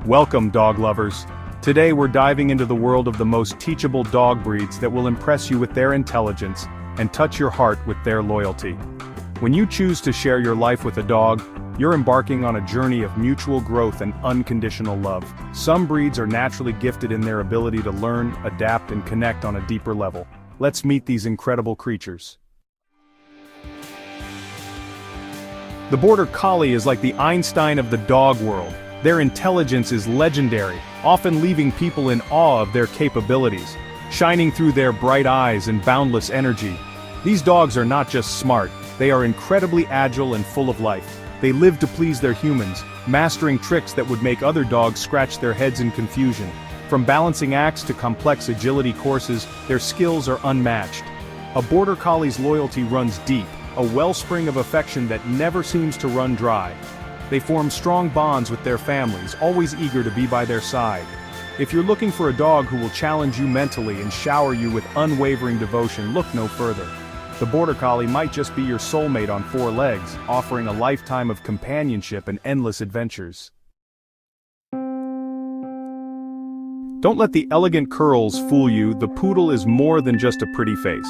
Welcome, dog lovers. Today we're diving into the world of the most teachable dog breeds that will impress you with their intelligence and touch your heart with their loyalty. When you choose to share your life with a dog, you're embarking on a journey of mutual growth and unconditional love. Some breeds are naturally gifted in their ability to learn, adapt, and connect on a deeper level. Let's meet these incredible creatures. The Border Collie is like the Einstein of the dog world. Their intelligence is legendary, often leaving people in awe of their capabilities, shining through their bright eyes and boundless energy. These dogs are not just smart, they are incredibly agile and full of life. They live to please their humans, mastering tricks that would make other dogs scratch their heads in confusion. From balancing acts to complex agility courses, their skills are unmatched. A Border Collie's loyalty runs deep, a wellspring of affection that never seems to run dry. They form strong bonds with their families, always eager to be by their side. If you're looking for a dog who will challenge you mentally and shower you with unwavering devotion, look no further. The Border Collie might just be your soulmate on four legs, offering a lifetime of companionship and endless adventures. Don't let the elegant curls fool you. The poodle is more than just a pretty face.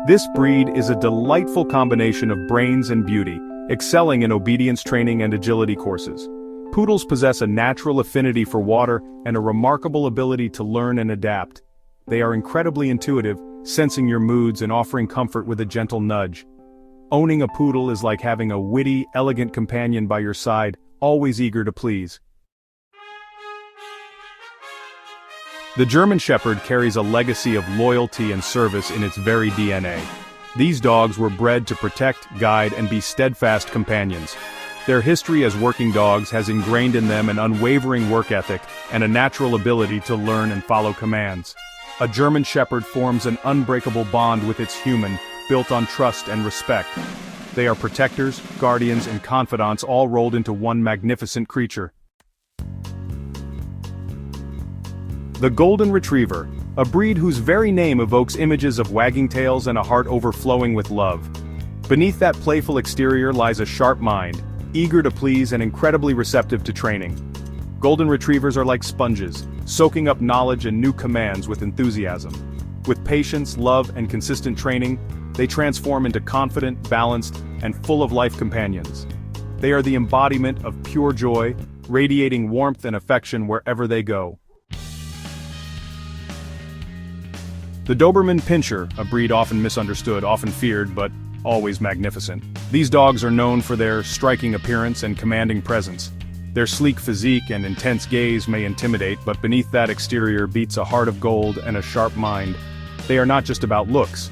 This breed is a delightful combination of brains and beauty, excelling in obedience training and agility courses. Poodles possess a natural affinity for water and a remarkable ability to learn and adapt. They are incredibly intuitive, sensing your moods and offering comfort with a gentle nudge. Owning a poodle is like having a witty, elegant companion by your side, always eager to please. The German Shepherd carries a legacy of loyalty and service in its very DNA. These dogs were bred to protect, guide, and be steadfast companions. Their history as working dogs has ingrained in them an unwavering work ethic and a natural ability to learn and follow commands. A German Shepherd forms an unbreakable bond with its human, built on trust and respect. They are protectors, guardians, and confidants all rolled into one magnificent creature. The Golden Retriever, a breed whose very name evokes images of wagging tails and a heart overflowing with love. Beneath that playful exterior lies a sharp mind, eager to please and incredibly receptive to training. Golden Retrievers are like sponges, soaking up knowledge and new commands with enthusiasm. With patience, love, and consistent training, they transform into confident, balanced, and full-of-life companions. They are the embodiment of pure joy, radiating warmth and affection wherever they go. The Doberman Pinscher, a breed often misunderstood, often feared, but always magnificent. These dogs are known for their striking appearance and commanding presence. Their sleek physique and intense gaze may intimidate, but beneath that exterior beats a heart of gold and a sharp mind. They are not just about looks.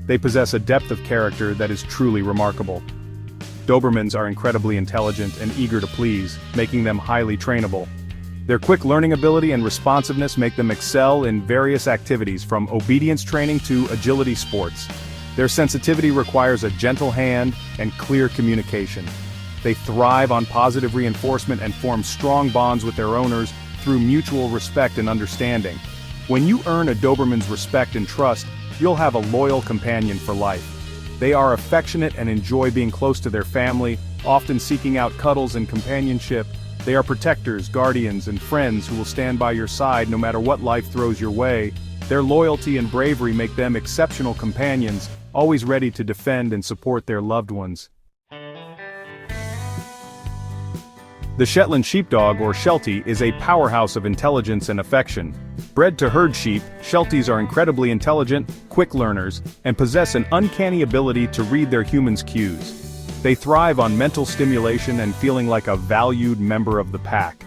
They possess a depth of character that is truly remarkable. Dobermans are incredibly intelligent and eager to please, making them highly trainable. Their quick learning ability and responsiveness make them excel in various activities from obedience training to agility sports. Their sensitivity requires a gentle hand and clear communication. They thrive on positive reinforcement and form strong bonds with their owners through mutual respect and understanding. When you earn a Doberman's respect and trust, you'll have a loyal companion for life. They are affectionate and enjoy being close to their family, often seeking out cuddles and companionship. They are protectors, guardians, and friends who will stand by your side no matter what life throws your way. Their loyalty and bravery make them exceptional companions, always ready to defend and support their loved ones. The Shetland Sheepdog, or Sheltie, is a powerhouse of intelligence and affection. Bred to herd sheep, Shelties are incredibly intelligent, quick learners, and possess an uncanny ability to read their humans' cues. They thrive on mental stimulation and feeling like a valued member of the pack.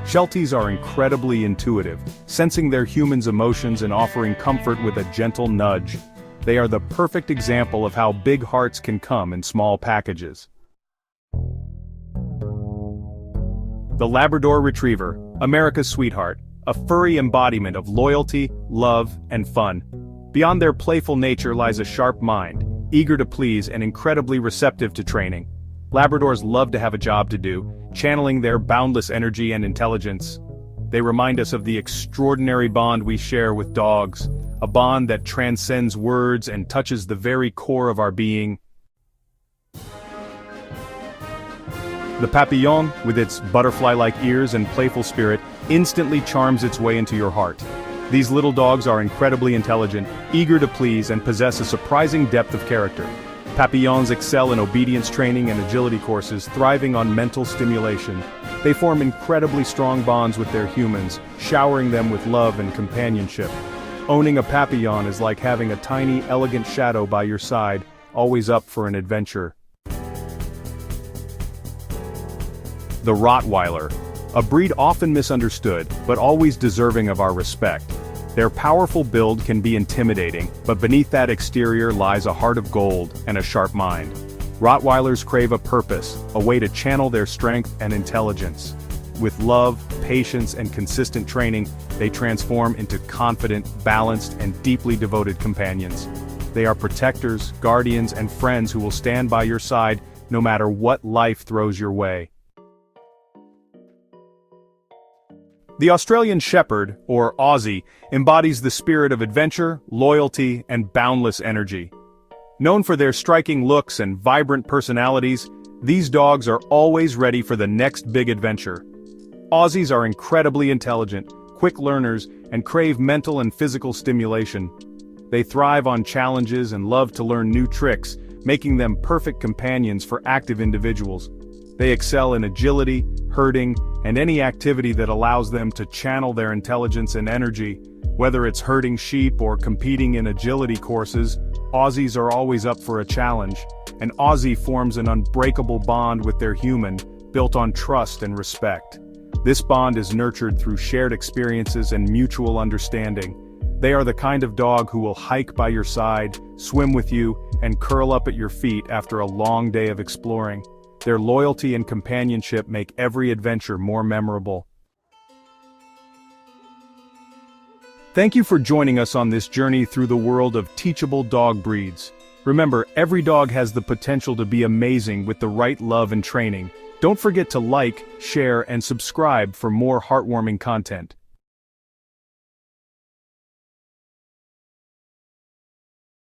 Shelties are incredibly intuitive, sensing their humans' emotions and offering comfort with a gentle nudge. They are the perfect example of how big hearts can come in small packages. The Labrador Retriever, America's sweetheart, a furry embodiment of loyalty, love, and fun. Beyond their playful nature lies a sharp mind, eager to please and incredibly receptive to training. Labradors love to have a job to do, channeling their boundless energy and intelligence. They remind us of the extraordinary bond we share with dogs, a bond that transcends words and touches the very core of our being. The Papillon, with its butterfly-like ears and playful spirit, instantly charms its way into your heart. These little dogs are incredibly intelligent, eager to please, and possess a surprising depth of character. Papillons excel in obedience training and agility courses, thriving on mental stimulation. They form incredibly strong bonds with their humans, showering them with love and companionship. Owning a Papillon is like having a tiny, elegant shadow by your side, always up for an adventure. The Rottweiler, a breed often misunderstood, but always deserving of our respect. Their powerful build can be intimidating, but beneath that exterior lies a heart of gold and a sharp mind. Rottweilers crave a purpose, a way to channel their strength and intelligence. With love, patience, and consistent training, they transform into confident, balanced, and deeply devoted companions. They are protectors, guardians, and friends who will stand by your side no matter what life throws your way. The Australian Shepherd, or Aussie, embodies the spirit of adventure, loyalty, and boundless energy. Known for their striking looks and vibrant personalities, these dogs are always ready for the next big adventure. Aussies are incredibly intelligent, quick learners, and crave mental and physical stimulation. They thrive on challenges and love to learn new tricks, making them perfect companions for active individuals. They excel in agility, herding, and any activity that allows them to channel their intelligence and energy. Whether it's herding sheep or competing in agility courses, Aussies are always up for a challenge. An Aussie forms an unbreakable bond with their human, built on trust and respect. This bond is nurtured through shared experiences and mutual understanding. They are the kind of dog who will hike by your side, swim with you, and curl up at your feet after a long day of exploring. Their loyalty and companionship make every adventure more memorable. Thank you for joining us on this journey through the world of teachable dog breeds. Remember, every dog has the potential to be amazing with the right love and training. Don't forget to like, share, and subscribe for more heartwarming content.